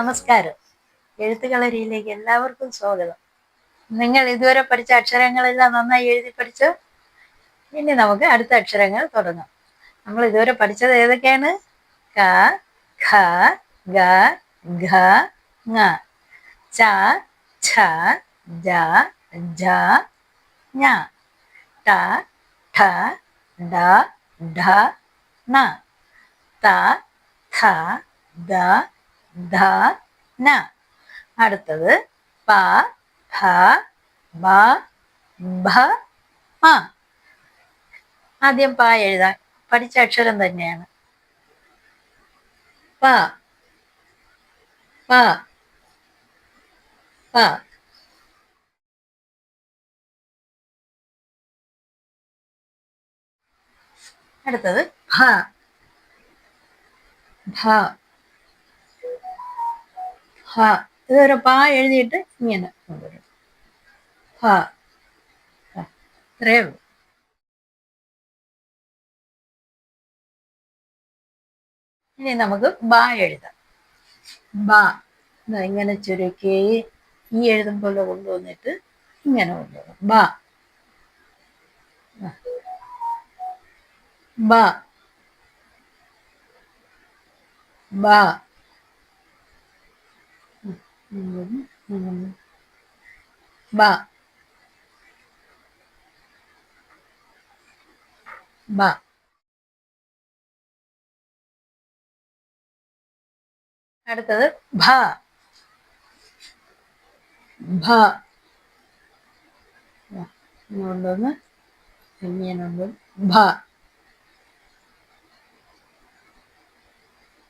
നമസ്കാരം. എഴുത്തുകളരിയിലേക്ക് എല്ലാവർക്കും സ്വാഗതം. നിങ്ങൾ ഇതുവരെ പഠിച്ച അക്ഷരങ്ങളെല്ലാം നന്നായി എഴുതി പഠിച്ചോ? ഇനി നമുക്ക് അടുത്ത അക്ഷരങ്ങൾ തുടങ്ങാം. നമ്മൾ ഇതുവരെ പഠിച്ചത് ഏതൊക്കെയാണ്? ക, ഖ, ഗ, ഘ, ങ, ച, ഛ, ജ, ഝ, ഞ, ട, ഠ, ഡ, ഢ, ണ, ത, ഥ, ദ, ധ, ന. അടുത്തത് പ, ഫ, ബ, ഭ, മ. ആദ്യം പ എഴുതാൻ പഠിച്ച അക്ഷരം തന്നെയാണ്. പ, പ, പ. അടുത്തത് ഭ, ഭ, ഭ. ഇതൊരു പ എഴുതിയിട്ട് ഇങ്ങനെ കൊണ്ടുവരും. ഭ, ഇത്രയേ ഉള്ളൂ. ഇനി നമുക്ക് ബ എഴുതാം. ബ ഇങ്ങനെ ചുരുക്കി ഈ എഴുതും പോലെ കൊണ്ടുവന്നിട്ട് ഇങ്ങനെ കൊണ്ടുവരും. ബ, ബ, ബ, ബ, ബ. അടുത്തത് ഭ, ഭ. കൊണ്ടുവന്ന് ഇങ്ങനെ ഭ,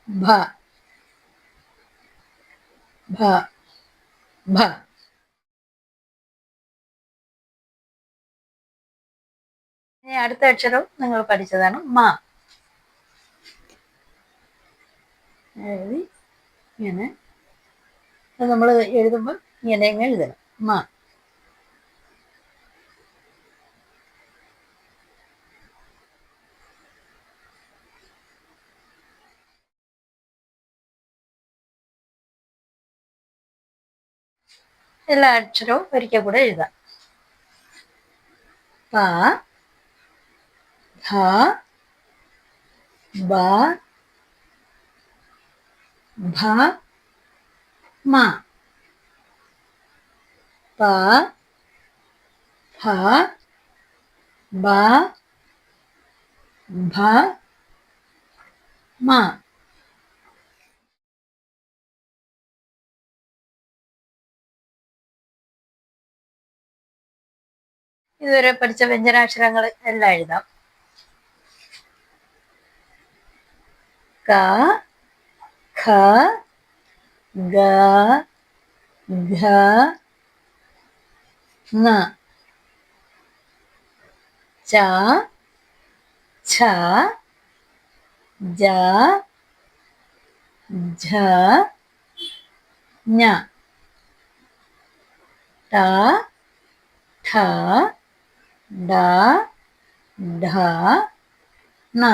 ഭ, ഭ, ഭ. ഇനി അടുത്ത അക്ഷരം നിങ്ങൾ പഠിച്ചതാണ് മ. എഴുതി ഇങ്ങനെ നമ്മൾ എഴുതുമ്പോൾ ഇങ്ങനെ അങ്ങ് എഴുതണം. മ. എല്ലാ അക്ഷരവും ഒരിക്കൽ കൂടെ എഴുതാം. പ, ധ, ബ, ഭ, മ. പ, ഭ, ബ, ഭ, മ. ഇതുവരെ പഠിച്ച വ്യഞ്ജനാക്ഷരങ്ങൾ എല്ലാം എഴുതാം. ക, ഖ, ഗ, ഘ, ങ, ച, ഛ, ജ, ഝ, ഞ, ട, ഠ, ഡ, ഢ, ണ,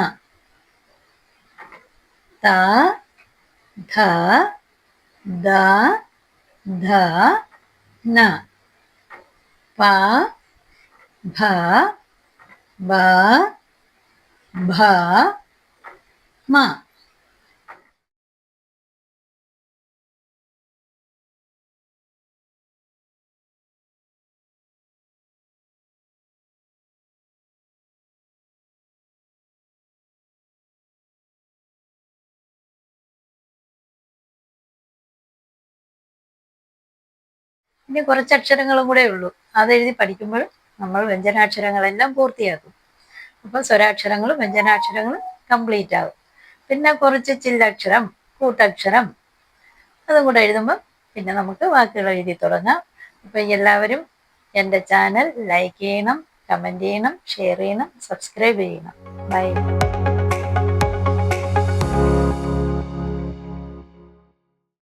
ത, ഥ, ദ, ധ, ന, പ, ഭ, ബ, ഭ, മ. ഇനി കുറച്ച് അക്ഷരങ്ങളും കൂടെ ഉള്ളൂ. അതെഴുതി പഠിക്കുമ്പോൾ നമ്മൾ വ്യഞ്ജനാക്ഷരങ്ങളെല്ലാം പൂർത്തിയാക്കും. അപ്പം സ്വരാക്ഷരങ്ങളും വ്യഞ്ജനാക്ഷരങ്ങളും കംപ്ലീറ്റ് ആകും. പിന്നെ കുറച്ച് ചില്ലക്ഷരം, കൂട്ടക്ഷരം അതും കൂടെ എഴുതുമ്പോൾ പിന്നെ നമുക്ക് വാക്കുകൾ എഴുതി തുടങ്ങാം. അപ്പം എല്ലാവരും എൻ്റെ ചാനൽ ലൈക്ക് ചെയ്യണം, കമൻറ്റ് ചെയ്യണം, ഷെയർ ചെയ്യണം, സബ്സ്ക്രൈബ് ചെയ്യണം. ബൈ.